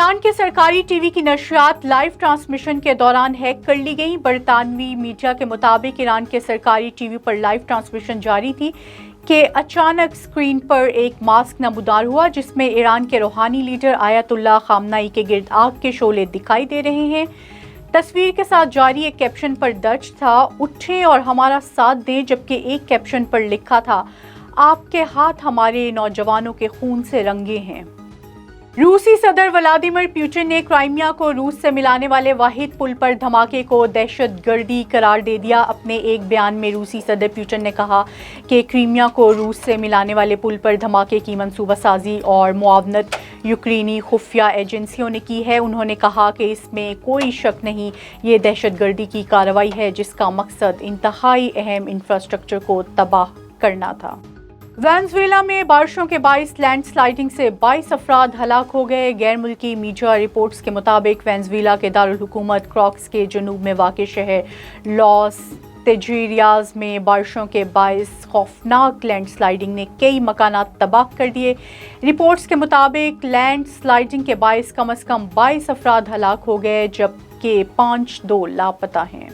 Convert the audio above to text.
Iran के सरकारी TV की नशरियात लाइव ट्रांसमिशन के दौरान हैक कर ली गई। बरतानवी मीडिया के मुताबिक ईरान के सरकारी टीवी पर लाइव ट्रांसमिशन जारी थी कि अचानक स्क्रीन पर एक मास्क नमूदार हुआ जिसमें ईरान के रूहानी लीडर आयतुल्लाह खामनाई के गिर्द आग के शोले दिखाई दे रहे हैं। तस्वीर के साथ जारी एक कैप्शन पर दर्ज था, उठें और हमारा साथ दें, जबकि एक कैप्शन पर लिखा था, आपके हाथ हमारे नौजवानों के खून से रंगे हैं। रूसी सदर व्लादिमीर पुतिन ने क्राइमिया को रूस से मिलाने वाले वाहिद पुल पर धमाके को दहशतगर्दी करार दे दिया। अपने एक बयान में रूसी सदर पुतिन ने कहा कि क्राइमिया को रूस से मिलाने वाले पुल पर धमाके की मंसूबासाजी और मुआवनत यूक्रेनी खुफिया एजेंसियों ने की है। उन्होंने कहा कि इसमें कोई शक नहीं, ये दहशतगर्दी की कार्रवाई है जिसका मकसद इंतहाई अहम इंफ्रास्ट्रक्चर को तबाह करना था। वेनेजुएला में बारिशों के बाइस लैंड स्लाइडिंग से 22 अफराद हलाक हो गए। गैर मुल्की मीडिया रिपोर्ट्स के मुताबिक वेनेजुएला के दारुल हुकूमत क्रॉक्स के जनूब में वाक़ शहर लॉस तेजेरियाज में बारिशों के बाइस खौफनाक लैंड स्लाइडिंग ने कई मकानात तबाह कर दिए। रिपोर्ट्स के मुताबिक लैंड स्लाइडिंग के बाइस कम अज़ कम 22 अफराद हलाक हो गए, जबकि 5 लापता हैं।